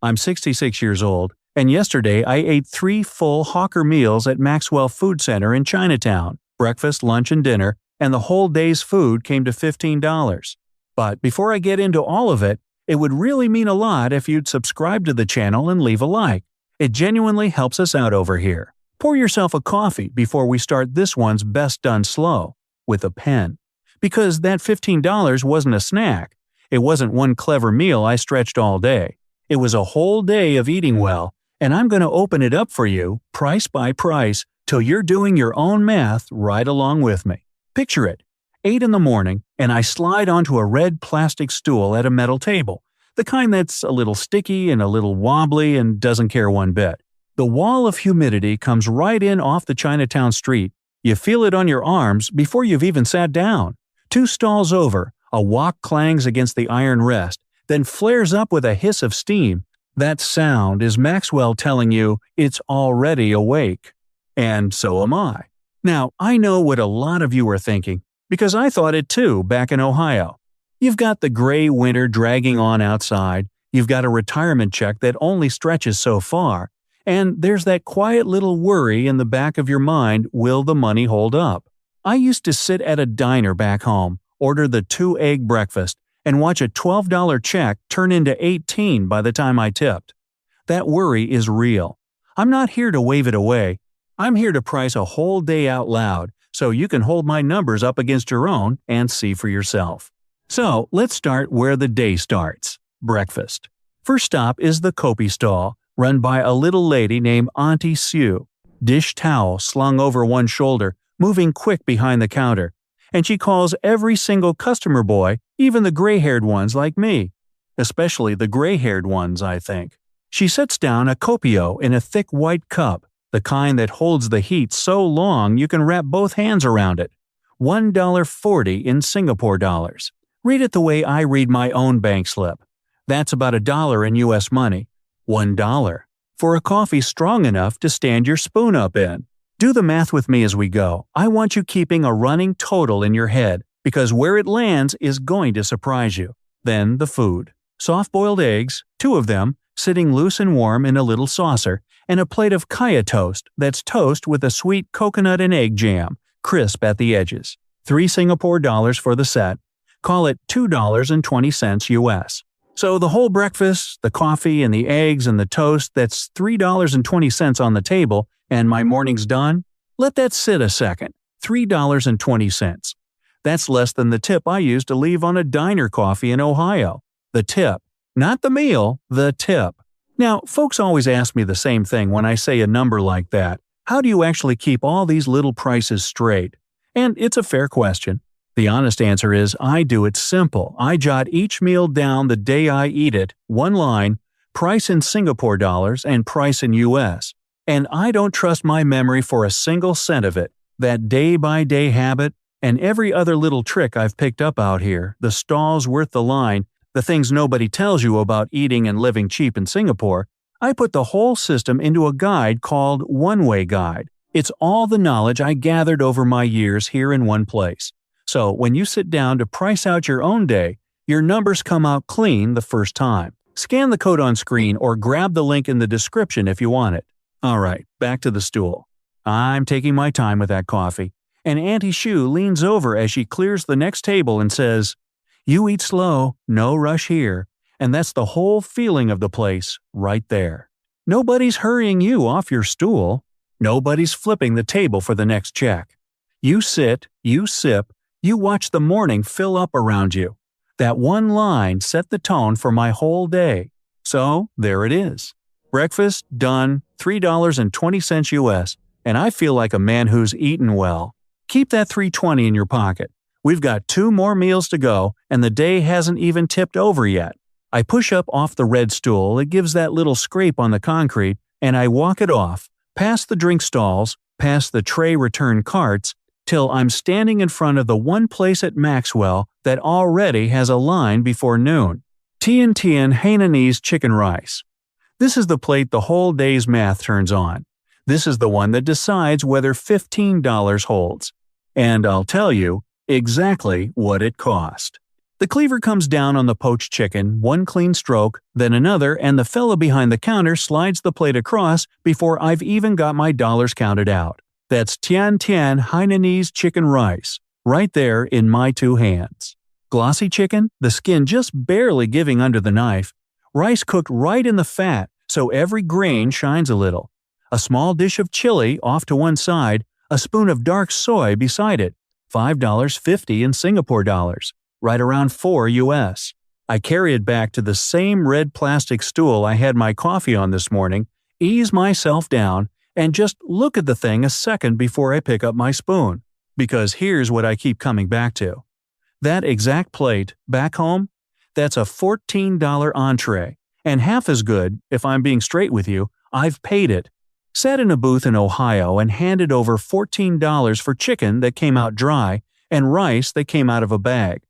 I'm 66 years old, and yesterday I ate 3 full hawker meals at Maxwell Food Center in Chinatown. Breakfast, lunch, and dinner, and the whole day's food came to $15. But before I get into all of it, it would really mean a lot if you'd subscribe to the channel and leave a like. It genuinely helps us out over here. Pour yourself a coffee before we start this one's best done slow, with a pen. Because that $15 wasn't a snack. It wasn't one clever meal I stretched all day. It was a whole day of eating well, and I'm going to open it up for you, price by price, till you're doing your own math right along with me. Picture it. 8 in the morning, and I slide onto a red plastic stool at a metal table, the kind that's a little sticky and a little wobbly and doesn't care one bit. The wall of humidity comes right in off the Chinatown street. You feel it on your arms before you've even sat down. 2 stalls over, a wok clangs against the iron rest, then flares up with a hiss of steam. That sound is Maxwell telling you it's already awake. And so am I. Now, I know what a lot of you are thinking, because I thought it too back in Ohio. You've got the gray winter dragging on outside, you've got a retirement check that only stretches so far, and there's that quiet little worry in the back of your mind, will the money hold up? I used to sit at a diner back home, order the 2-egg breakfast, and watch a $12 check turn into $18 by the time I tipped. That worry is real. I'm not here to wave it away. I'm here to price a whole day out loud, so you can hold my numbers up against your own and see for yourself. So, let's start where the day starts. Breakfast. First stop is the Kopi stall, run by a little lady named Auntie Sue. Dish towel slung over one shoulder, moving quick behind the counter. And she calls every single customer boy, even the gray-haired ones like me. Especially the gray-haired ones, I think. She sets down a Kopio in a thick white cup, the kind that holds the heat so long you can wrap both hands around it. $1.40 in Singapore dollars. Read it the way I read my own bank slip. That's about $1 in US money. $1. For a coffee strong enough to stand your spoon up in. Do the math with me as we go. I want you keeping a running total in your head, because where it lands is going to surprise you. Then the food. Soft-boiled eggs, 2 of them, sitting loose and warm in a little saucer, and a plate of kaya toast that's toast with a sweet coconut and egg jam, crisp at the edges. 3 Singapore dollars for the set. Call it $2.20 US. So the whole breakfast, the coffee and the eggs and the toast, that's $3.20 on the table, and my morning's done? Let that sit a second. $3.20. That's less than the tip I used to leave on a diner coffee in Ohio. The tip. Not the meal, the tip. Now, folks always ask me the same thing when I say a number like that. How do you actually keep all these little prices straight? And it's a fair question. The honest answer is I do it simple. I jot each meal down the day I eat it, one line, price in Singapore dollars and price in US. And I don't trust my memory for a single cent of it. That day-by-day habit and every other little trick I've picked up out here, the stalls worth the line, the things nobody tells you about eating and living cheap in Singapore, I put the whole system into a guide called One Way Guide. It's all the knowledge I gathered over my years here in one place. So when you sit down to price out your own day, your numbers come out clean the first time. Scan the code on screen or grab the link in the description if you want it. Alright, back to the stool. I'm taking my time with that coffee, and Auntie Sue leans over as she clears the next table and says, "You eat slow, no rush here," and that's the whole feeling of the place right there. Nobody's hurrying you off your stool. Nobody's flipping the table for the next check. You sit, you sip, you watch the morning fill up around you. That one line set the tone for my whole day. So, there it is. Breakfast, done, $3.20 US, and I feel like a man who's eaten well. Keep that $3.20 in your pocket. We've got 2 more meals to go, and the day hasn't even tipped over yet. I push up off the red stool, it gives that little scrape on the concrete, and I walk it off, past the drink stalls, past the tray return carts, till I'm standing in front of the one place at Maxwell that already has a line before noon. Tian Hainanese chicken rice. This is the plate the whole day's math turns on. This is the one that decides whether $15 holds. And I'll tell you exactly what it cost. The cleaver comes down on the poached chicken, one clean stroke, then another, and the fella behind the counter slides the plate across before I've even got my dollars counted out. That's Tian Tian Hainanese chicken rice, right there in my two hands. Glossy chicken, the skin just barely giving under the knife. Rice cooked right in the fat, so every grain shines a little. A small dish of chili off to one side, a spoon of dark soy beside it. $5.50 in Singapore dollars, right around $4 US. I carry it back to the same red plastic stool I had my coffee on this morning, ease myself down, and just look at the thing a second before I pick up my spoon. Because here's what I keep coming back to. That exact plate, back home, that's a $14 entree. And half as good, if I'm being straight with you, I've paid it. Sat in a booth in Ohio and handed over $14 for chicken that came out dry and rice that came out of a bag.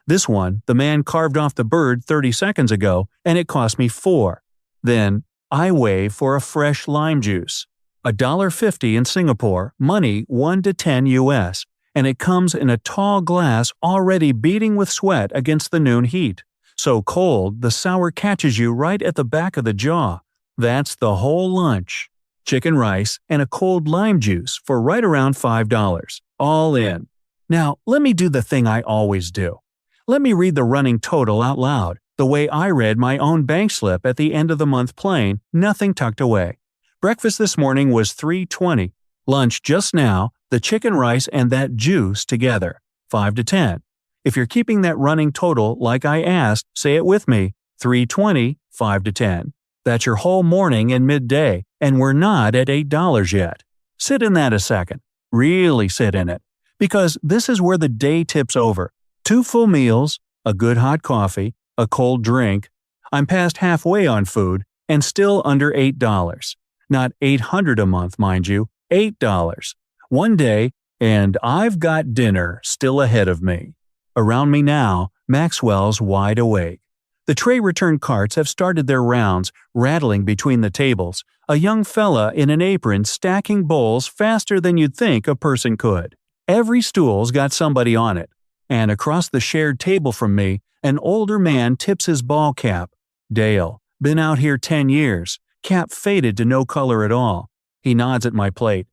This one, the man carved off the bird 30 seconds ago, and it cost me $4. Then, I wave for a fresh lime juice. $1.50 in Singapore, money 1 to 10 US, and it comes in a tall glass already beating with sweat against the noon heat. So cold, the sour catches you right at the back of the jaw. That's the whole lunch. Chicken rice and a cold lime juice for right around $5. All in. Now, let me do the thing I always do. Let me read the running total out loud, the way I read my own bank slip at the end of the month plain, nothing tucked away. Breakfast this morning was $3.20. Lunch just now, the chicken rice and that juice together, 5 to 10. If you're keeping that running total like I asked, say it with me, $3.20, 5 to 10. That's your whole morning and midday, and we're not at $8 yet. Sit in that a second. Really sit in it. Because this is where the day tips over. 2 full meals, a good hot coffee, a cold drink. I'm past halfway on food, and still under $8. Not $800 a month, mind you, $8. One day, and I've got dinner still ahead of me. Around me now, Maxwell's wide awake. The tray return carts have started their rounds, rattling between the tables, a young fella in an apron stacking bowls faster than you'd think a person could. Every stool's got somebody on it. And across the shared table from me, an older man tips his ball cap. Dale, been out here 10 years. Cap faded to no color at all. He nods at my plate.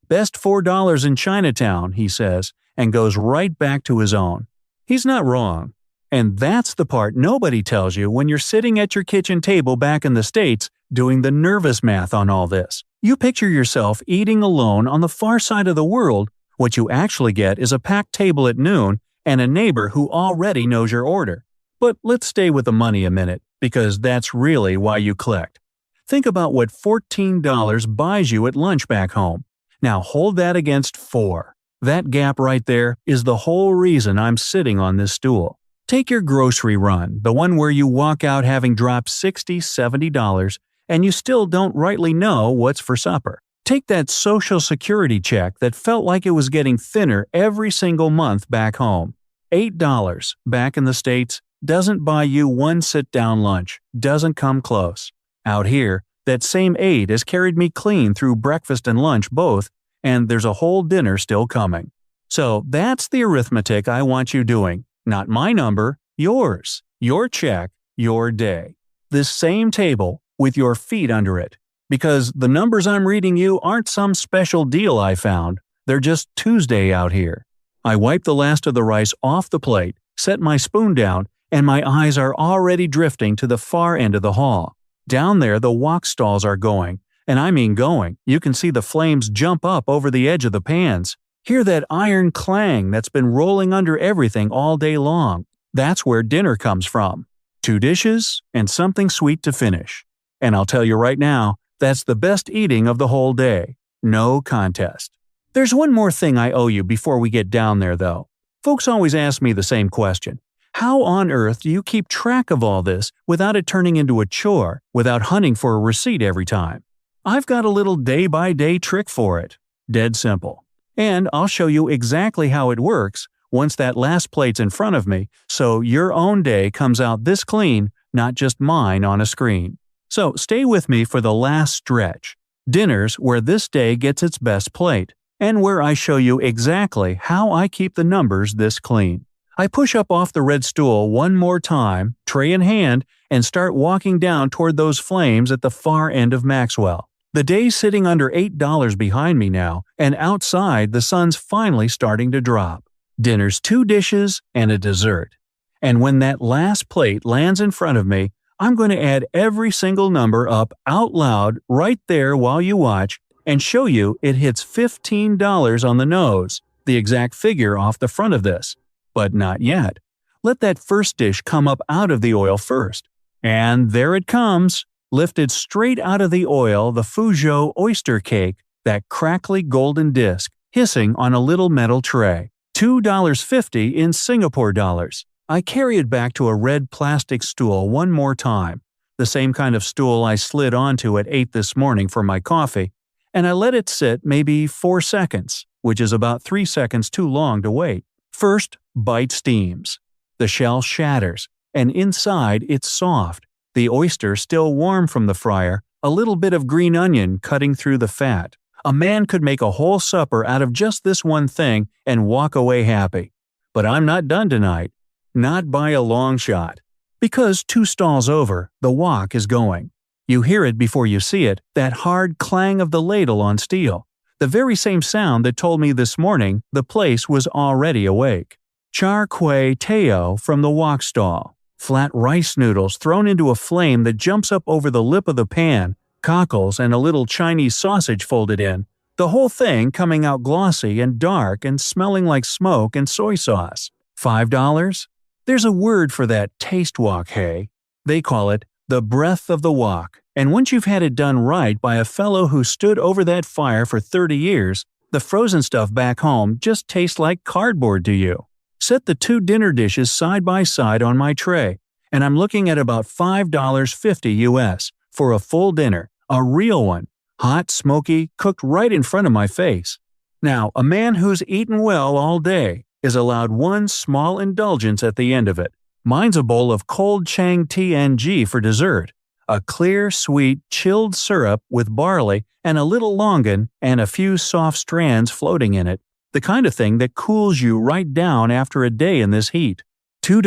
Best $4 in Chinatown, he says, and goes right back to his own. He's not wrong. And that's the part nobody tells you when you're sitting at your kitchen table back in the States doing the nervous math on all this. You picture yourself eating alone on the far side of the world. What you actually get is a packed table at noon and a neighbor who already knows your order. But let's stay with the money a minute, because that's really why you collect. Think about what $14 buys you at lunch back home. Now hold that against $4. That gap right there is the whole reason I'm sitting on this stool. Take your grocery run, the one where you walk out having dropped $60, $70, and you still don't rightly know what's for supper. Take that Social Security check that felt like it was getting thinner every single month back home. $8 back in the States doesn't buy you one sit-down lunch, doesn't come close. Out here, that same $8 has carried me clean through breakfast and lunch both, and there's a whole dinner still coming. So that's the arithmetic I want you doing. Not my number, yours. Your check, your day. This same table with your feet under it. Because the numbers I'm reading you aren't some special deal I found. They're just Tuesday out here. I wipe the last of the rice off the plate, set my spoon down, and my eyes are already drifting to the far end of the hall. Down there the wok stalls are going, and I mean going. You can see the flames jump up over the edge of the pans. Hear that iron clang that's been rolling under everything all day long. That's where dinner comes from. 2 dishes and something sweet to finish. And I'll tell you right now, that's the best eating of the whole day. No contest. There's one more thing I owe you before we get down there, though. Folks always ask me the same question. How on earth do you keep track of all this without it turning into a chore, without hunting for a receipt every time? I've got a little day-by-day trick for it. Dead simple. And I'll show you exactly how it works once that last plate's in front of me, so your own day comes out this clean, not just mine on a screen. So stay with me for the last stretch. Dinner's where this day gets its best plate, and where I show you exactly how I keep the numbers this clean. I push up off the red stool one more time, tray in hand, and start walking down toward those flames at the far end of Maxwell. The day's sitting under $8 behind me now, and outside the sun's finally starting to drop. Dinner's 2 dishes and a dessert. And when that last plate lands in front of me, I'm going to add every single number up out loud right there while you watch and show you it hits $15 on the nose, the exact figure off the front of this. But not yet. Let that first dish come up out of the oil first. And there it comes, lifted straight out of the oil, the Fuzhou oyster cake, that crackly golden disc, hissing on a little metal tray. $2.50 in Singapore dollars. I carry it back to a red plastic stool one more time, the same kind of stool I slid onto at 8 this morning for my coffee, and I let it sit maybe 4 seconds, which is about 3 seconds too long to wait. First, bite steams. The shell shatters, and inside it's soft, the oyster still warm from the fryer, a little bit of green onion cutting through the fat. A man could make a whole supper out of just this one thing and walk away happy. But I'm not done tonight. Not by a long shot. Because 2 stalls over, the wok is going. You hear it before you see it, that hard clang of the ladle on steel. The very same sound that told me this morning the place was already awake. Char kway teo from the wok stall. Flat rice noodles thrown into a flame that jumps up over the lip of the pan, cockles and a little Chinese sausage folded in. The whole thing coming out glossy and dark and smelling like smoke and soy sauce. $5? There's a word for that taste wok, hey? They call it the breath of the wok. And once you've had it done right by a fellow who stood over that fire for 30 years, the frozen stuff back home just tastes like cardboard to you. Set the 2 dinner dishes side by side on my tray, and I'm looking at about $5.50 US for a full dinner, a real one, hot, smoky, cooked right in front of my face. Now, a man who's eaten well all day is allowed one small indulgence at the end of it. Mine's a bowl of cold Chang TNG for dessert, a clear, sweet, chilled syrup with barley and a little longan and a few soft strands floating in it, the kind of thing that cools you right down after a day in this heat. $2,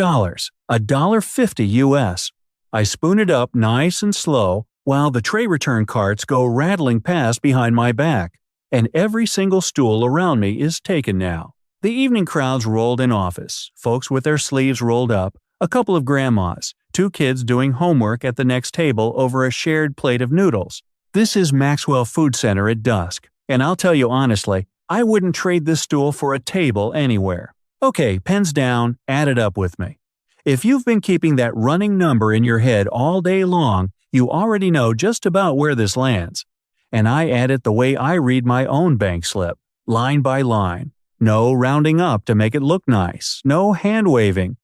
$1.50 US. I spoon it up nice and slow while the tray return carts go rattling past behind my back, and every single stool around me is taken now. The evening crowds rolled in office, folks with their sleeves rolled up, a couple of grandmas, 2 kids doing homework at the next table over a shared plate of noodles. This is Maxwell Food Center at dusk, and I'll tell you honestly, I wouldn't trade this stool for a table anywhere. Okay, pens down, add it up with me. If you've been keeping that running number in your head all day long, you already know just about where this lands. And I add it the way I read my own bank slip, line by line. No rounding up to make it look nice. No hand-waving.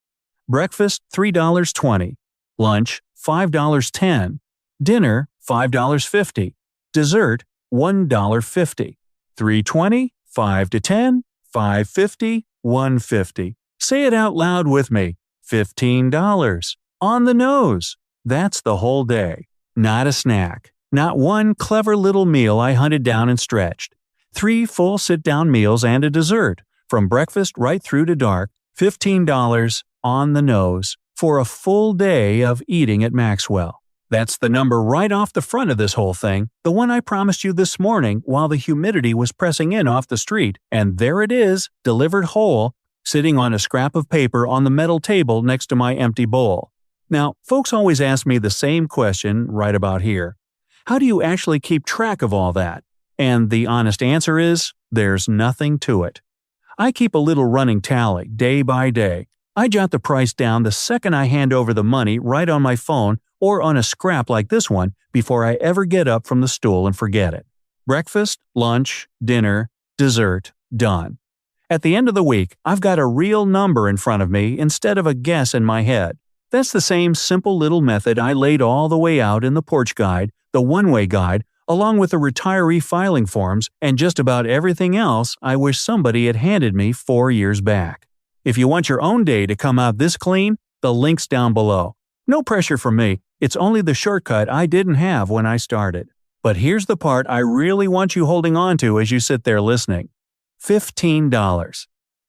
Breakfast, $3.20. Lunch, $5.10. Dinner, $5.50. Dessert, $1.50. $3.20, $5 to $10, $5.50, $1.50. Say it out loud with me. $15. On the nose. That's the whole day. Not a snack. Not one clever little meal I hunted down and stretched. 3 full sit-down meals and a dessert, from breakfast right through to dark, $15 on the nose, for a full day of eating at Maxwell. That's the number right off the front of this whole thing, the one I promised you this morning while the humidity was pressing in off the street, and there it is, delivered whole, sitting on a scrap of paper on the metal table next to my empty bowl. Now, folks always ask me the same question right about here. How do you actually keep track of all that? And the honest answer is, there's nothing to it. I keep a little running tally, day by day. I jot the price down the second I hand over the money right on my phone or on a scrap like this one before I ever get up from the stool and forget it. Breakfast, lunch, dinner, dessert, done. At the end of the week, I've got a real number in front of me instead of a guess in my head. That's the same simple little method I laid all the way out in the porch guide, the one-way guide, along with the retiree filing forms and just about everything else I wish somebody had handed me 4 years back. If you want your own day to come out this clean, the link's down below. No pressure from me, it's only the shortcut I didn't have when I started. But here's the part I really want you holding on to as you sit there listening. $15.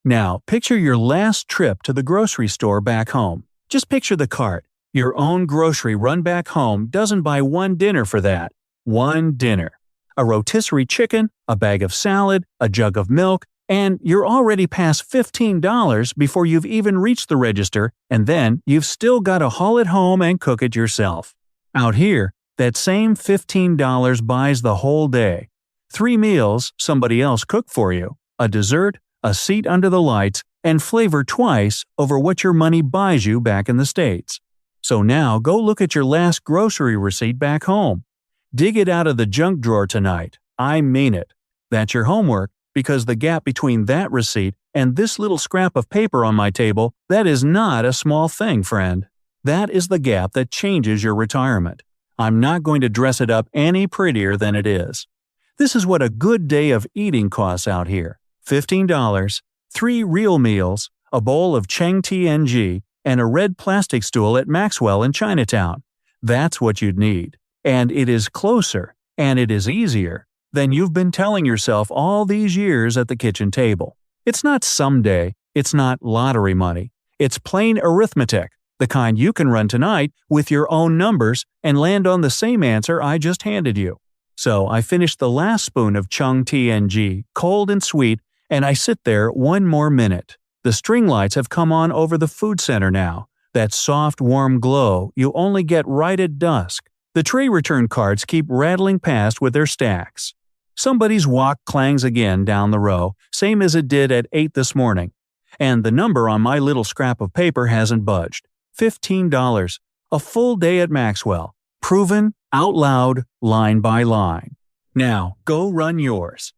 Now, picture your last trip to the grocery store back home. Just picture the cart. Your own grocery run back home doesn't buy one dinner for that. One dinner. A rotisserie chicken, a bag of salad, a jug of milk, and you're already past $15 before you've even reached the register, and then you've still got to haul it home and cook it yourself. Out here, that same $15 buys the whole day. 3 meals somebody else cooked for you, a dessert, a seat under the lights, and flavor twice over what your money buys you back in the States. So now go look at your last grocery receipt back home. Dig it out of the junk drawer tonight. I mean it. That's your homework, because the gap between that receipt and this little scrap of paper on my table, that is not a small thing, friend. That is the gap that changes your retirement. I'm not going to dress it up any prettier than it is. This is what a good day of eating costs out here. $15, 3 real meals, a bowl of Cheng TNG, and a red plastic stool at Maxwell in Chinatown. That's what you'd need. And it is closer, and it is easier than you've been telling yourself all these years at the kitchen table. It's not someday, it's not lottery money. It's plain arithmetic, the kind you can run tonight with your own numbers and land on the same answer I just handed you. So I finished the last spoon of Cheng TNG, cold and sweet, and I sit there one more minute. The string lights have come on over the food center now, that soft, warm glow you only get right at dusk. The tray return carts keep rattling past with their stacks. Somebody's walk clangs again down the row, same as it did at 8 this morning. And the number on my little scrap of paper hasn't budged. $15. A full day at Maxwell. Proven, out loud, line by line. Now, go run yours.